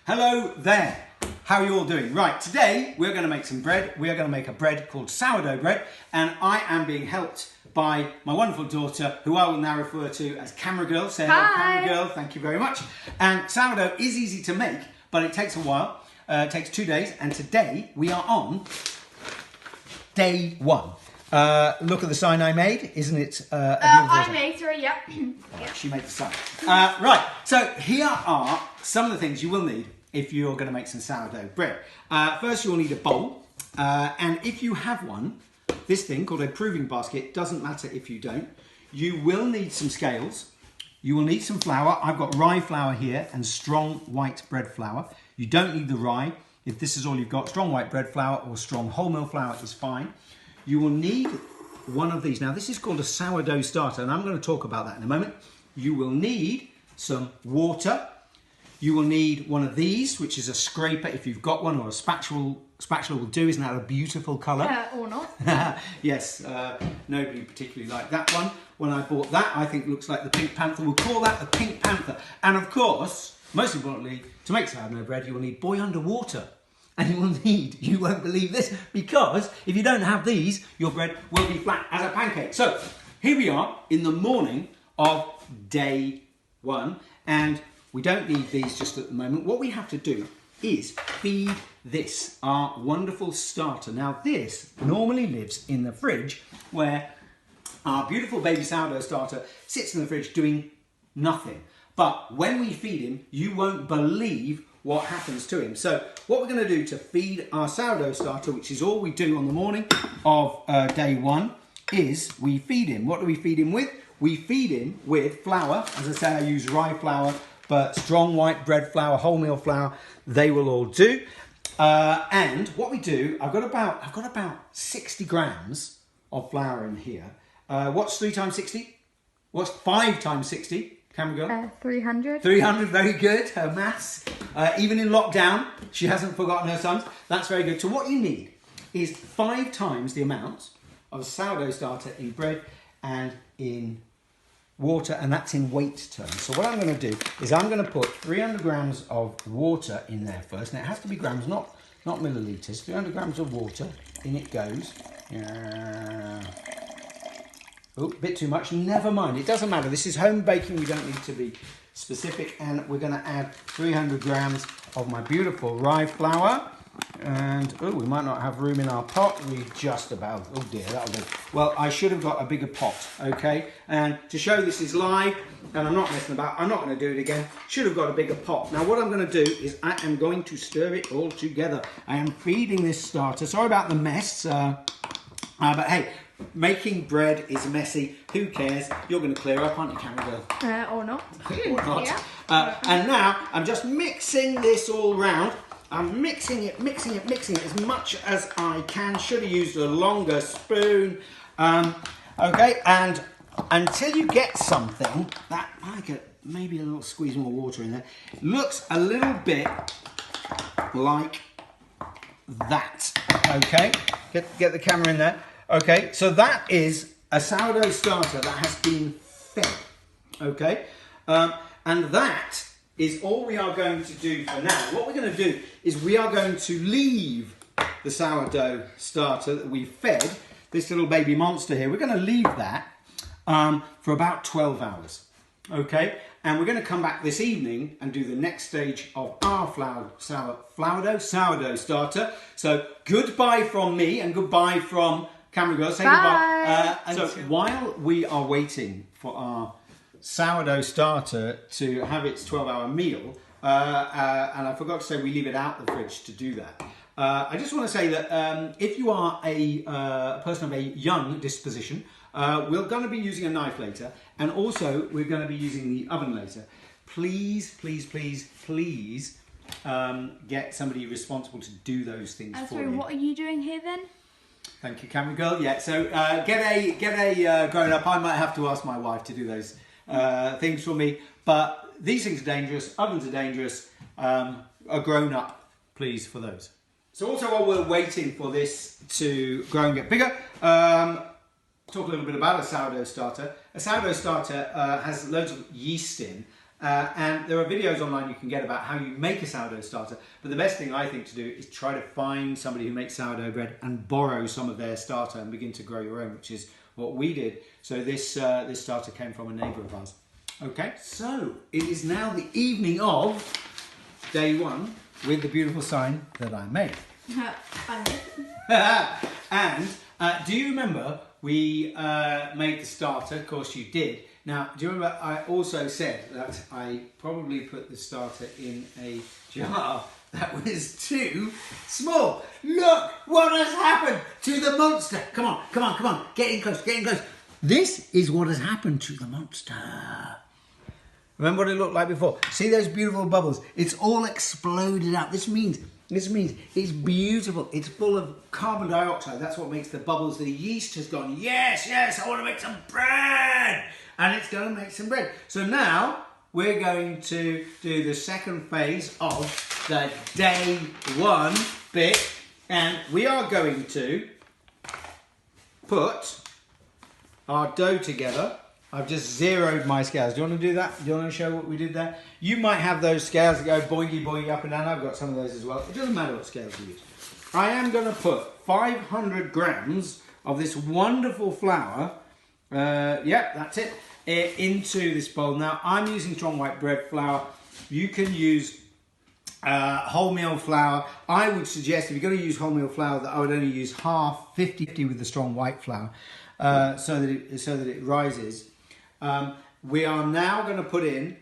Hello there. How are you all doing? Right, today we're going to make some bread. We are going to make a bread called sourdough bread, and I am being helped by my wonderful daughter, who I will now refer to as Camera Girl. Say hello, Camera Girl. Thank you very much. And sourdough is easy to make, but it takes a while. It takes 2 days, and today we are on day 1. Look at the sign I made, isn't it? I made her, yep. She made the sign. Right, so here are some of the things you will need if you're going to make some sourdough bread. First, you'll need a bowl, and if you have one, this thing called a proving basket, doesn't matter if you don't. You will need some scales. You will need some flour. I've got rye flour here and strong white bread flour. You don't need the rye. If this is all you've got, strong white bread flour or strong wholemeal flour is fine. You will need one of these. Now, this is called a sourdough starter, and I'm going to talk about that in a moment. You will need some water. You will need one of these, which is a scraper if you've got one, or a spatula. Spatula will do. Isn't that a beautiful colour? Or not. Yes, nobody particularly liked that one. When I bought that, I think it looks like the Pink Panther. We'll call that the Pink Panther. And of course, most importantly, to make sourdough bread, you will need boy underwater. And you will need, you won't believe this, because if you don't have these, your bread will be flat as a pancake. So here we are in the morning of day 1, and we don't need these just at the moment. What we have to do is feed this, our wonderful starter. Now this normally lives in the fridge, where our beautiful baby sourdough starter sits in the fridge doing nothing. But when we feed him, you won't believe what happens to him. So what we're going to do to feed our sourdough starter, which is all we do on the morning of day 1, is we feed him. What do we feed him with? We feed him with flour. As I say, I use rye flour, but strong white bread flour, wholemeal flour, they will all do. And what we do, I've got about 60 grams of flour in here. What's 3 times 60? What's 5 times 60? Camera Girl? 300. 300, very good. Her maths. Even in lockdown, she hasn't forgotten her sums. That's very good. So what you need is 5 times the amount of a sourdough starter in bread and in water, and that's in weight terms. So what I'm going to do is I'm going to put 300 grams of water in there first. Now it has to be grams, not millilitres. 300 grams of water, in it goes. Oh, a bit too much. Never mind. It doesn't matter. This is home baking. We don't need to be specific. And we're going to add 300 grams of my beautiful rye flour. And, oh, we might not have room in our pot. We just about, oh dear, that'll do. Well, I should have got a bigger pot, okay? And to show this is live, and I'm not messing about, I'm not going to do it again. Should have got a bigger pot. Now, what I'm going to do is I am going to stir it all together. I am feeding this starter. Sorry about the mess, but hey, making bread is messy. Who cares? You're going to clear up, aren't you, Camera Girl? Or not. Or not. Yeah. And now I'm just mixing this all round. I'm mixing it as much as I can. Should have used a longer spoon. Okay, and until you get something that I get maybe a little squeeze more water in there, looks a little bit like that. Okay, get the camera in there. Okay, so that is a sourdough starter that has been fed. Okay, and that is all we are going to do for now. What we're going to do is we are going to leave the sourdough starter that we fed, this little baby monster here, we're going to leave that for about 12 hours. Okay, and we're going to come back this evening and do the next stage of our sourdough starter. So goodbye from me and goodbye from Camera Girl. Say Bye. Goodbye. So while we are waiting for our sourdough starter to have its 12-hour meal, and I forgot to say we leave it out the fridge to do that. I just want to say that if you are a person of a young disposition, we're going to be using a knife later, and also we're going to be using the oven later. Please, please, please, please get somebody responsible to do those things for you. What are you doing here then? Thank you, Camera Girl. Yeah, so get a grown up. I might have to ask my wife to do those things for me, but these things are dangerous, ovens are dangerous. A grown up, please, for those. So also while we're waiting for this to grow and get bigger, talk a little bit about a sourdough starter. A sourdough starter has loads of yeast in, And there are videos online you can get about how you make a sourdough starter. But the best thing I think to do is try to find somebody who makes sourdough bread and borrow some of their starter and begin to grow your own, which is what we did. So this starter came from a neighbour of ours. Okay, so it is now the evening of day 1 with the beautiful sign that I made. And do you remember we made the starter? Of course you did. Now, do you remember I also said that I probably put the starter in a jar that was too small? Look what has happened to the monster. Come on, come on, come on. Get in close, get in close. This is what has happened to the monster. Remember what it looked like before? See those beautiful bubbles? It's all exploded out. This means it's beautiful. It's full of carbon dioxide. That's what makes the bubbles. The yeast has gone, yes, yes, I want to make some bread. And it's going to make some bread. So now we're going to do the second phase of the day 1 bit. And we are going to put our dough together. I've just zeroed my scales. Do you want to do that? Do you want to show what we did there? You might have those scales that go boingy boingy up and down. I've got some of those as well. It doesn't matter what scales you use. I am going to put 500 grams of this wonderful flour. Yep, that's it. Into this bowl. Now I'm using strong white bread flour. You can use wholemeal flour. I would suggest if you're going to use wholemeal flour that I would only use half, 50-50 with the strong white flour, so that it rises. We are now going to put in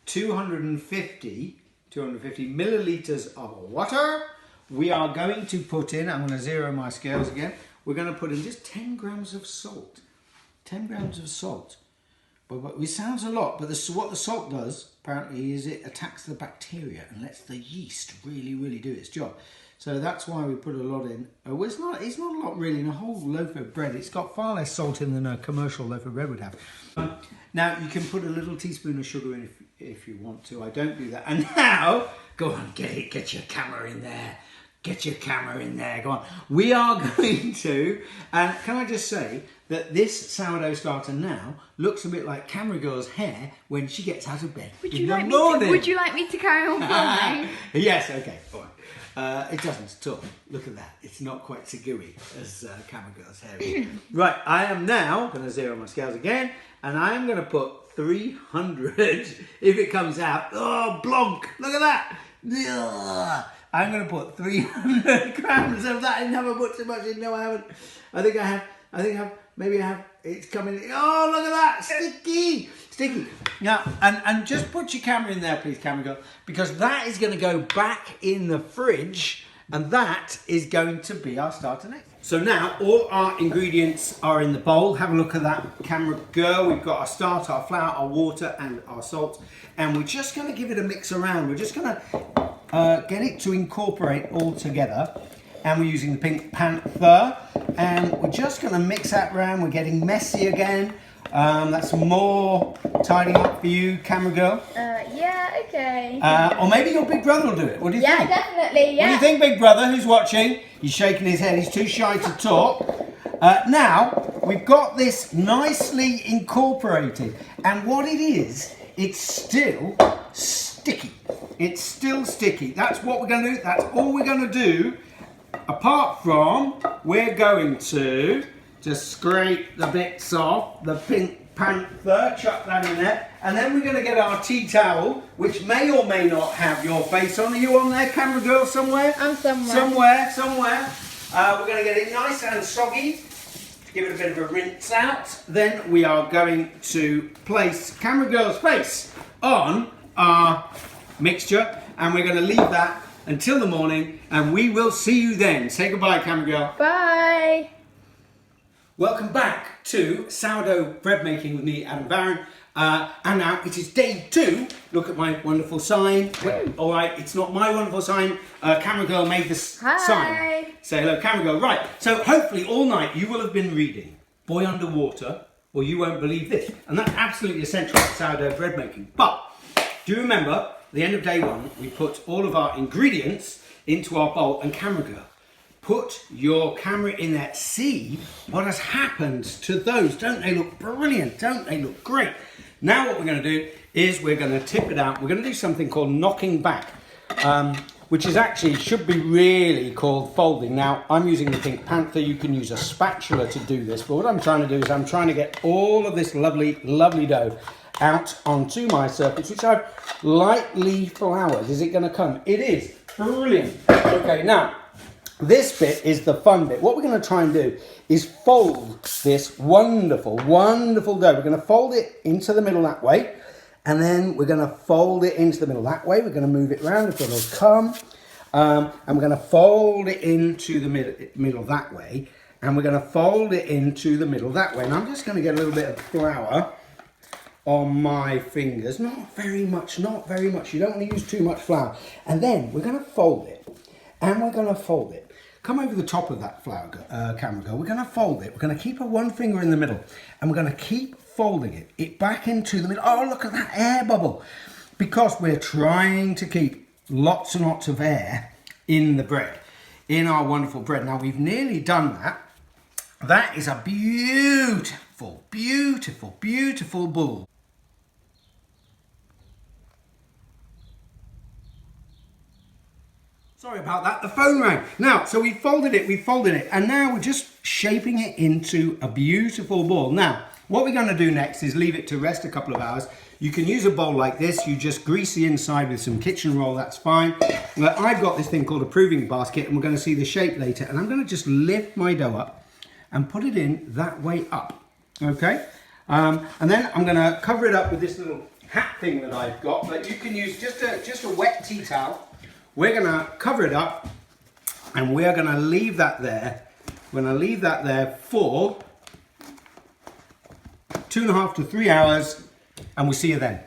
250 milliliters of water. We are going to put in, I'm going to zero my scales again, we're going to put in just 10 grams of salt. 10 grams of salt. But it sounds a lot, but what the salt does, apparently, is it attacks the bacteria and lets the yeast really, really do its job. So that's why we put a lot in. Well, it's not a lot really in a whole loaf of bread. It's got far less salt in than a commercial loaf of bread would have. Now, you can put a little teaspoon of sugar in if you want to. I don't do that. And now, go on, get your camera in there. Get your camera in there, go on. We are going to, and can I just say that this sourdough starter now looks a bit like Camera Girl's hair when she gets out of bed Would in you the like morning. Would you like me to carry on filming? Yes, okay, fine. It doesn't at all. Look at that. It's not quite so gooey as Camera Girl's hair is. Right, I am now going to zero my scales again, and I am going to put 300, if it comes out. Oh, blonk, look at that. Ugh. I'm going to put 300 grams of that. I never put too much in. No, I haven't. I think I have. Maybe I have. It's coming. Oh, look at that. Sticky. Sticky. Now, and just put your camera in there, please, Camera Girl, because that is going to go back in the fridge, and that is going to be our starter next. So now all our ingredients are in the bowl. Have a look at that, Camera Girl. We've got our starter, our flour, our water, and our salt. And we're just going to give it a mix around. We're just going to get it to incorporate all together. And we're using the Pink Panther. And we're just going to mix that around. We're getting messy again. That's more tidying up for you, Camera Girl. Yeah, okay. Or maybe your big brother will do it. What do you think? Yeah, definitely, yeah. What do you think, big brother, who's watching? He's shaking his head. He's too shy to talk. Now, we've got this nicely incorporated. And what it is, it's still sticky. It's still sticky. That's what we're going to do. That's all we're going to do. Apart from, we're going to just scrape the bits off the Pink Panther, chuck that in there, and then we're going to get our tea towel, which may or may not have your face on. Are you on there, Camera Girl, somewhere? I'm somewhere. Somewhere. We're going to get it nice and soggy, give it a bit of a rinse out. Then we are going to place Camera Girl's face on our mixture, and we're going to leave that until the morning, and we will see you then. Say goodbye, Camera Girl. Bye. Welcome back to sourdough bread making with me, Adam Barron. And now it is day 2. Look at my wonderful sign. All right, it's not my wonderful sign. Camera Girl made this sign. Say hello, Camera Girl. Right, so hopefully all night you will have been reading Boy Underwater, or You Won't Believe This. And that's absolutely essential for sourdough bread making. But do you remember, at the end of day 1, we put all of our ingredients into our bowl, and Camera Girl, put your camera in there. See what has happened to those. Don't they look brilliant? Don't they look great? Now what we're going to do is we're going to tip it out. We're going to do something called knocking back, which is actually, should be really called folding. Now, I'm using the Pink Panther. You can use a spatula to do this, but what I'm trying to do is I'm trying to get all of this lovely, lovely dough out onto my surface, which I've lightly floured. Is it going to come? It is. Brilliant. Okay, now, this bit is the fun bit. What we're going to try and do is fold this wonderful, wonderful dough. We're going to fold it into the middle that way, and then we're going to fold it into the middle that way. We're going to move it around until it'll come, and we're going to fold it into the middle that way, and we're going to fold it into the middle that way. And I'm just going to get a little bit of flour on my fingers. Not very much, not very much. You don't want to use too much flour. And then we're going to fold it, and we're going to fold it. Come over the top of that flour, camera girl. We're going to fold it. We're going to keep our one finger in the middle, and we're going to keep folding it back into the middle. Oh, look at that air bubble. Because we're trying to keep lots and lots of air in the bread, in our wonderful bread. Now, we've nearly done that. That is a beautiful, beautiful, beautiful ball. Sorry about that, the phone rang. Now, so we folded it, and now we're just shaping it into a beautiful ball. Now, what we're going to do next is leave it to rest a couple of hours. You can use a bowl like this. You just grease the inside with some kitchen roll, that's fine. But I've got this thing called a proving basket, and we're going to see the shape later. And I'm going to just lift my dough up and put it in that way up, okay? And then I'm going to cover it up with this little hat thing that I've got, but you can use just a wet tea towel. We're going to cover it up, and we're going to leave that there. We're going to leave that there for 2.5 to 3 hours, and we'll see you then.